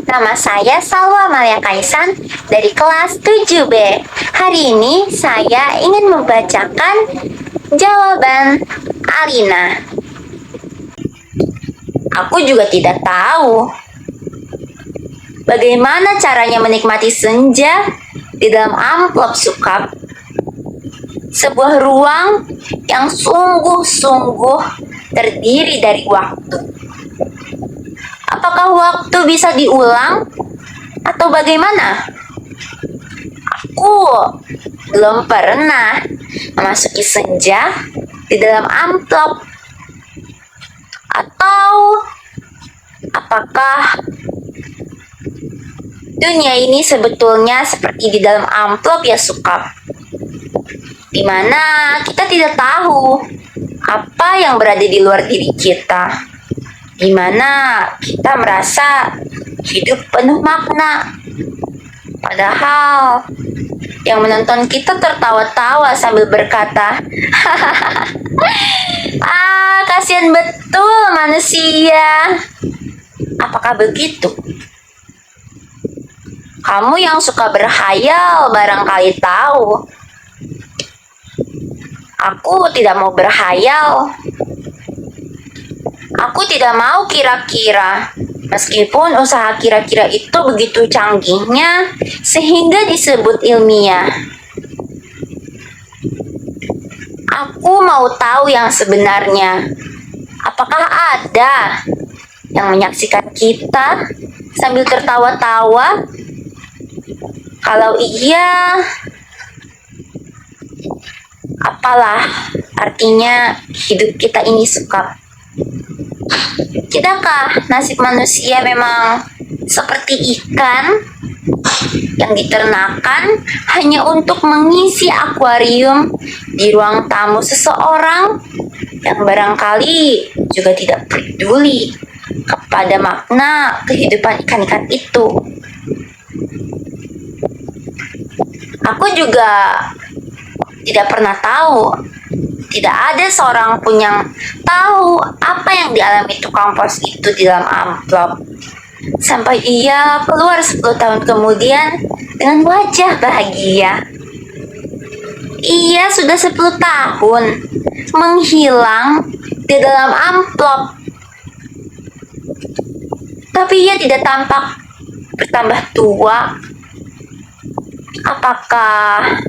Nama saya Salwa Amalia Kaisan dari kelas 7B. Hari ini saya ingin membacakan jawaban Alina. Aku juga tidak tahu bagaimana caranya menikmati senja di dalam amplop sukap. Sebuah ruang yang sungguh-sungguh terdiri dari waktu. Apakah waktu bisa diulang atau bagaimana? Aku belum pernah memasuki senja di dalam amplop. Atau apakah dunia ini sebetulnya seperti di dalam amplop ya sukap, di mana kita tidak tahu apa yang berada di luar diri kita, di mana kita merasa hidup penuh makna, padahal yang menonton kita tertawa-tawa sambil berkata, kasihan betul manusia. Apakah begitu? Kamu yang suka berhayal barangkali tahu. Aku tidak mau berhayal. Aku tidak mau kira-kira. Meskipun usaha kira-kira itu begitu canggihnya sehingga disebut ilmiah. Aku mau tahu yang sebenarnya. Apakah ada yang menyaksikan kita sambil tertawa-tawa? Kalau iya, apalah artinya hidup kita ini sukap? Tidakkah nasib manusia memang seperti ikan yang diternakan hanya untuk mengisi akuarium di ruang tamu seseorang yang barangkali juga tidak peduli kepada makna kehidupan ikan-ikan itu? Aku juga tidak pernah tahu. Tidak ada seorang pun yang tahu apa yang dialami tukang pos itu di dalam amplop. Sampai ia keluar 10 tahun kemudian dengan wajah bahagia. Ia sudah 10 tahun menghilang di dalam amplop. Tapi ia tidak tampak bertambah tua. Apakah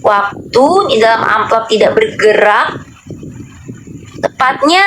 waktu di dalam amplop tidak bergerak? Tepatnya,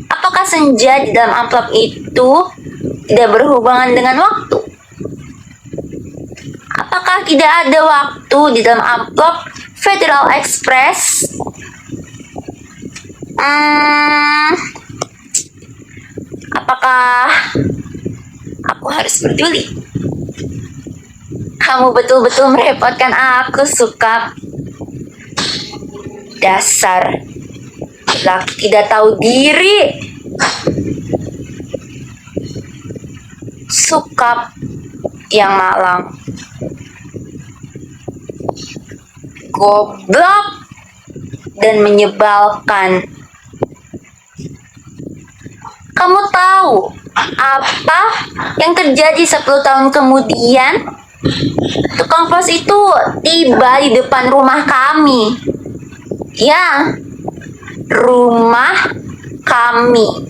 apakah senja di dalam amplop itu tidak berhubungan dengan waktu? Apakah tidak ada waktu di dalam amplop Federal Express? Apakah aku harus peduli? Kamu betul-betul merepotkan aku, Sukap. Dasar laki tidak tahu diri. Sukap yang malang. Goblok dan menyebalkan. Kamu tahu apa yang terjadi 10 tahun kemudian? Tukang pos itu tiba di depan rumah kami. Ya, rumah kami.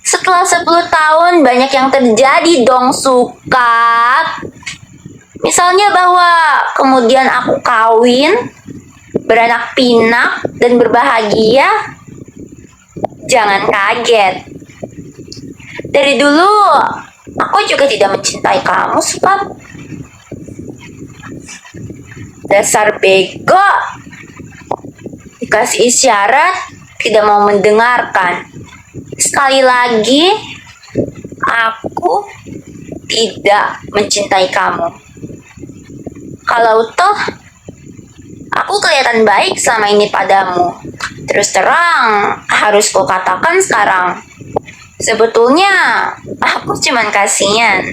Setelah 10 tahun banyak yang terjadi dong, Sukap. Misalnya bahwa kemudian aku kawin, beranak pinak, dan berbahagia. Jangan kaget. Dari dulu aku juga tidak mencintai kamu, Sukap. Dasar bego. Dikasih isyarat, tidak mau mendengarkan. Sekali lagi, aku tidak mencintai kamu. Kalau toh, aku kelihatan baik selama ini padamu. Terus terang, harus kukatakan sekarang. Sebetulnya, aku cuman kasihan.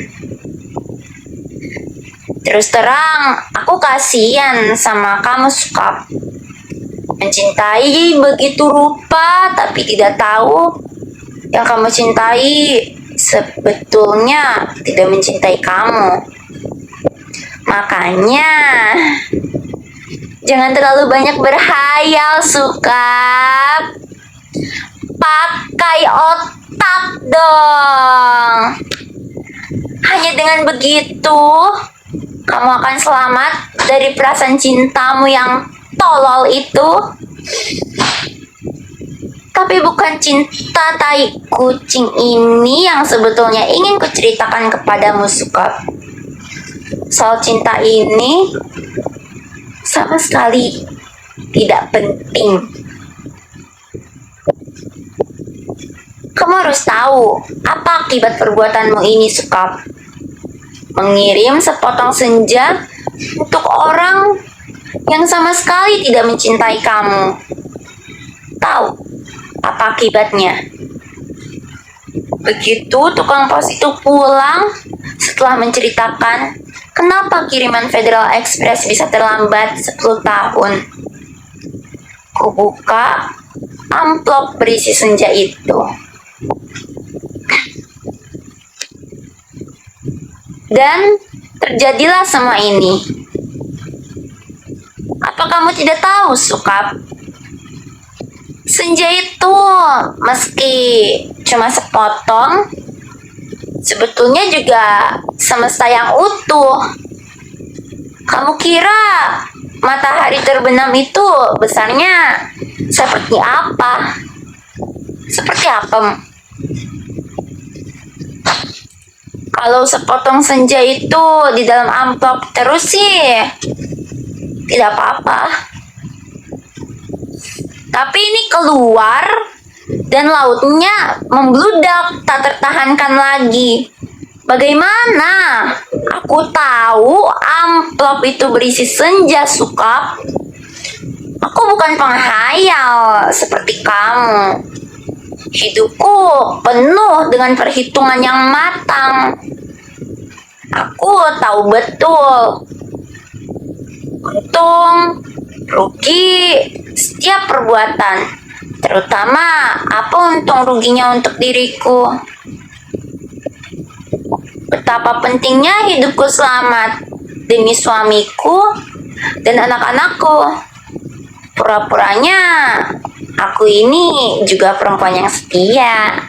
Terus terang, aku kasihan sama kamu, Sukap. Mencintai begitu rupa, tapi tidak tahu yang kamu cintai sebetulnya tidak mencintai kamu. Makanya, jangan terlalu banyak berhayal, Sukap. Pakai otak dong. Hanya dengan begitu, kamu akan selamat dari perasaan cintamu yang tolol itu. Tapi bukan cinta tai kucing ini yang sebetulnya ingin kuceritakan kepadamu, Sukap. Soal cinta ini sama sekali tidak penting. Kamu harus tahu apa akibat perbuatanmu ini, Sukap. Mengirim sepotong senja untuk orang yang sama sekali tidak mencintai kamu. Tahu apa akibatnya? Begitu tukang pos itu pulang setelah menceritakan kenapa kiriman Federal Express bisa terlambat 10 tahun. Kubuka amplop berisi senja itu. Dan terjadilah semua ini. Apa kamu tidak tahu, Sukap? Senja itu meski cuma sepotong, sebetulnya juga semesta yang utuh. Kamu kira matahari terbenam itu besarnya seperti apa? Seperti apa? Kalau sepotong senja itu di dalam amplop terus sih tidak apa-apa. Tapi ini keluar dan lautnya membludak tak tertahankan lagi. Bagaimana? Aku tahu amplop itu berisi senja, Sukap. Aku bukan penghayal seperti kamu. Hidupku penuh dengan perhitungan yang matang. Aku tahu betul untung, rugi setiap perbuatan, terutama apa untung ruginya untuk diriku. Betapa pentingnya hidupku selamat demi suamiku dan anak-anakku. Pura-puranya aku ini juga perempuan yang setia.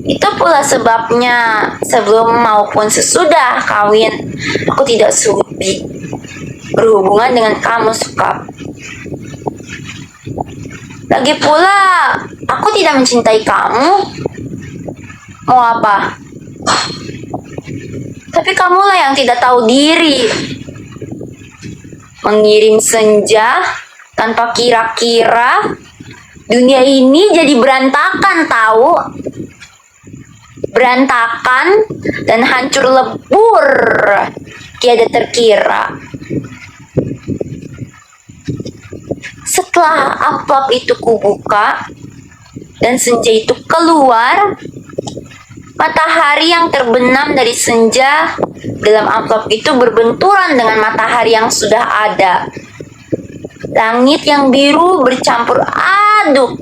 Itu pula sebabnya sebelum maupun sesudah kawin aku tidak sudi berhubungan dengan kamu, Sukap. Lagi pula aku tidak mencintai kamu. Mau apa? Tapi kamulah yang tidak tahu diri. Mengirim senja tanpa kira-kira, dunia ini jadi berantakan, tahu? Berantakan dan hancur lebur, tiada terkira. Setelah amplop itu kubuka dan senja itu keluar, matahari yang terbenam dari senja dalam amplop itu berbenturan dengan matahari yang sudah ada. Langit yang biru bercampur aduk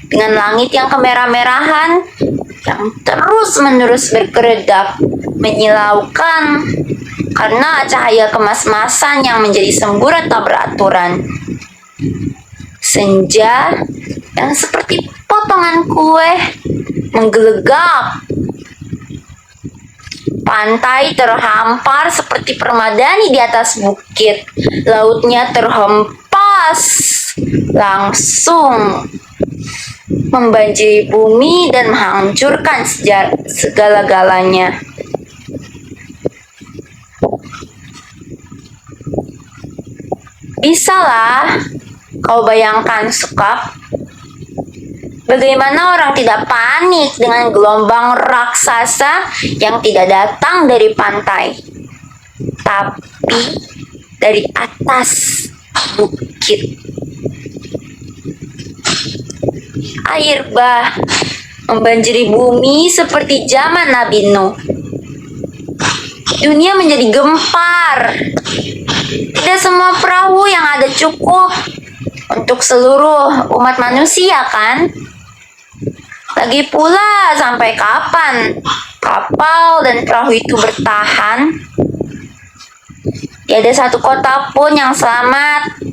dengan langit yang kemerah-merahan yang terus-menerus berkeredak, menyilaukan karena cahaya kemas-masan yang menjadi semburat tak beraturan. Senja yang seperti potongan kue menggelegak. Pantai terhampar seperti permadani di atas bukit. Lautnya terhempas langsung membanjiri bumi dan menghancurkan segala-galanya. Bisalah kau bayangkan, Sukap, bagaimana orang tidak panik dengan gelombang raksasa yang tidak datang dari pantai, tapi dari atas bukit. Air bah membanjiri bumi seperti zaman Nabi Nuh. Dunia menjadi gempar. Tidak semua perahu yang ada cukup untuk seluruh umat manusia, kan? Lagi pula, sampai kapan Kapal dan perahu itu bertahan. Tiada satu kota pun yang selamat.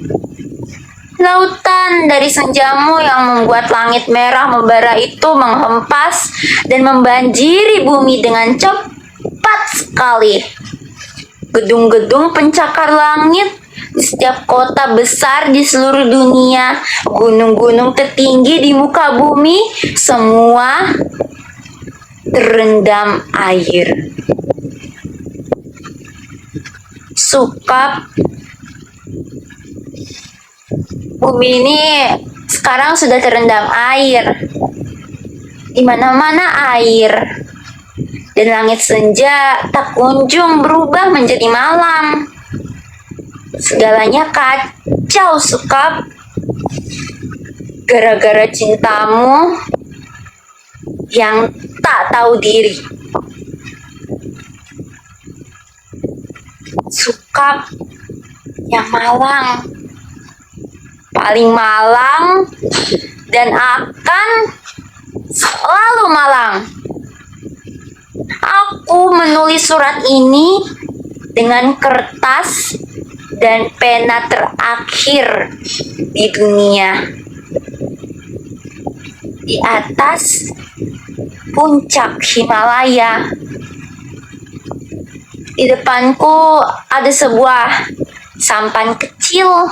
Lautan dari senjamu yang membuat langit merah membara itu menghempas dan membanjiri bumi dengan cepat sekali. Gedung-gedung pencakar langit di setiap kota besar di seluruh dunia, gunung-gunung tertinggi di muka bumi, semua terendam air. Sukap, bumi ini sekarang sudah terendam air. Di mana-mana air. Dan langit senja tak kunjung berubah menjadi malam. Segalanya kacau, Sukap. Gara-gara cintamu yang tak tahu diri. Sukap yang malang, paling malang, dan akan selalu malang. Aku menulis surat ini dengan kertas dan pena terakhir di dunia. Di atas puncak Himalaya. Di depanku ada sebuah sampan kecil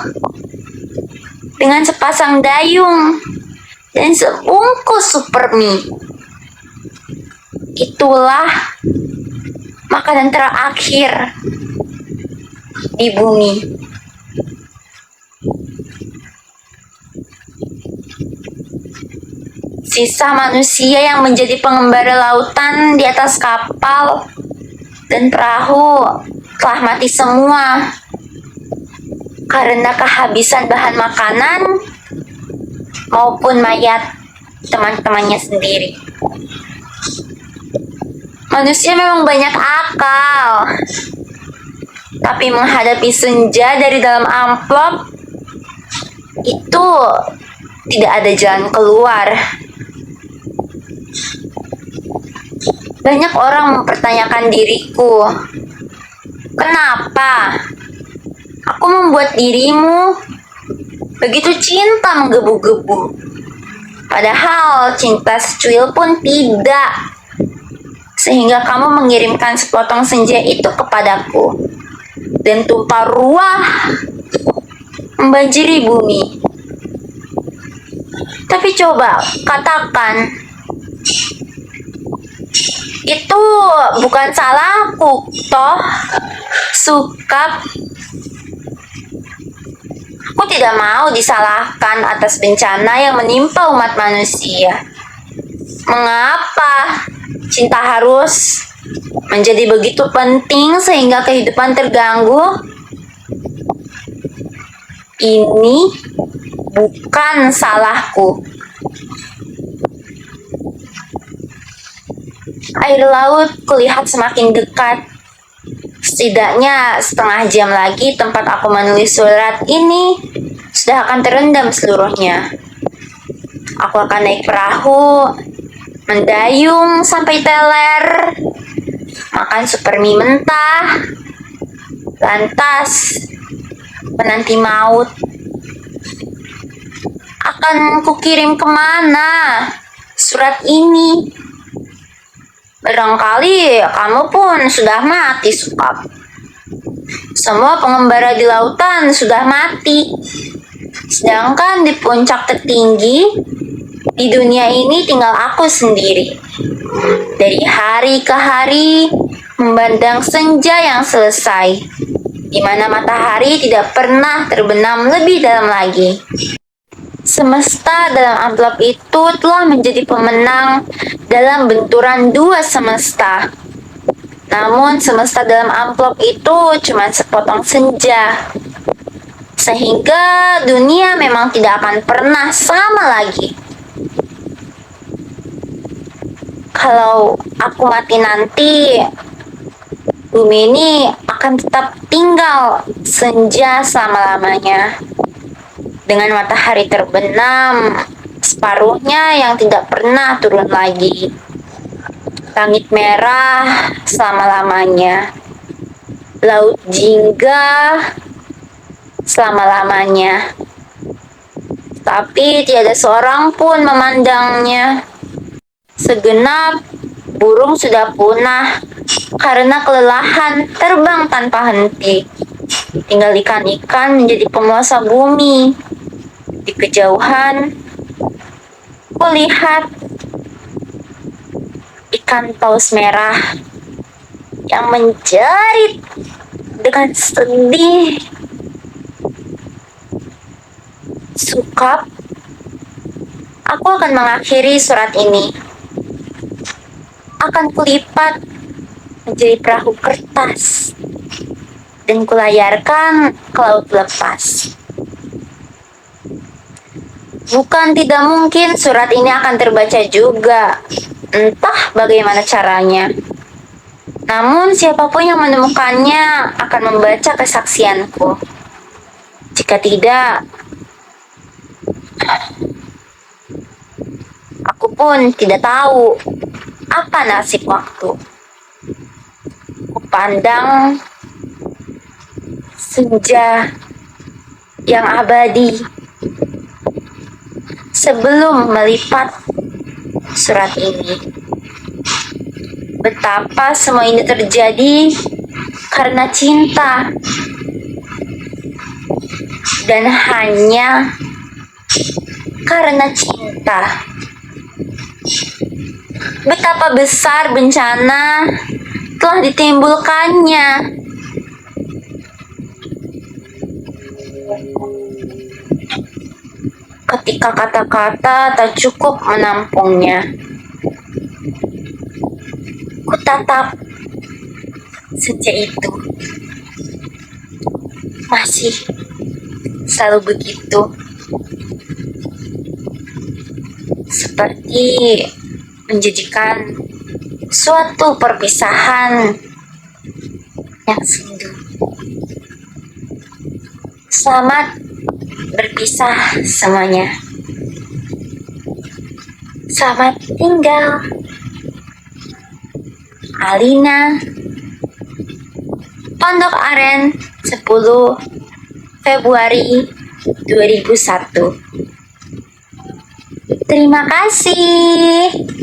dengan sepasang dayung dan sebungkus super mie. Itulah makanan terakhir di bumi. Sisa manusia yang menjadi pengembara lautan di atas kapal dan perahu telah mati semua karena kehabisan bahan makanan maupun mayat teman-temannya sendiri. Manusia memang banyak akal, tapi menghadapi senja dari dalam amplop itu tidak ada jalan keluar. Banyak orang mempertanyakan diriku, kenapa aku membuat dirimu begitu cinta menggebu-gebu, padahal cinta secuil pun tidak, sehingga kamu mengirimkan sepotong senja itu kepadaku dan tumpah ruah membanjiri bumi. Tapi coba katakan, itu bukan salahku, toh, Sukap. Aku tidak mau disalahkan atas bencana yang menimpa umat manusia. Mengapa cinta harus menjadi begitu penting sehingga kehidupan terganggu? Ini bukan salahku. Air laut kulihat semakin dekat. Setidaknya setengah jam lagi tempat aku menulis surat ini sudah akan terendam seluruhnya. Aku akan naik perahu, mendayung sampai teler, makan super mie mentah, lantas menanti maut. Akan kukirim kemana surat ini? Barangkali kamu pun sudah mati, Sukap. Semua pengembara di lautan sudah mati. Sedangkan di puncak tertinggi di dunia ini tinggal aku sendiri. Dari hari ke hari memandang senja yang selesai, di mana matahari tidak pernah terbenam lebih dalam lagi. Semesta dalam amplop itu telah menjadi pemenang dalam benturan dua semesta. Namun semesta dalam amplop itu cuma sepotong senja. Sehingga dunia memang tidak akan pernah sama lagi. Kalau aku mati nanti, bumi ini akan tetap tinggal senja selama-lamanya. Dengan matahari terbenam, separuhnya yang tidak pernah turun lagi. Langit merah selama-lamanya. Laut jingga selama-lamanya. Tapi tiada seorang pun memandangnya. Segenap burung sudah punah karena kelelahan terbang tanpa henti. Tinggal ikan-ikan menjadi penguasa bumi. Di kejauhan, kulihat ikan paus merah yang menjerit dengan sedih. Sukap, aku akan mengakhiri surat ini. Akan kulipat menjadi perahu kertas dan kulayarkan ke laut lepas. Bukan tidak mungkin surat ini akan terbaca juga. Entah bagaimana caranya. Namun siapapun yang menemukannya akan membaca kesaksianku. Jika tidak, aku pun tidak tahu apa nasib waktu. Kupandang senja yang abadi sebelum melipat surat ini. Betapa semua ini terjadi karena cinta dan hanya karena cinta. Betapa besar bencana telah ditimbulkannya. Ketika kata-kata tak cukup menampungnya, kutatap senja itu. Masih selalu begitu. Seperti menjadikan suatu perpisahan yang sendu. Selamat berpisah semuanya. Selamat tinggal. Alina. Pondok Aren 10 Februari 2001. Terima kasih.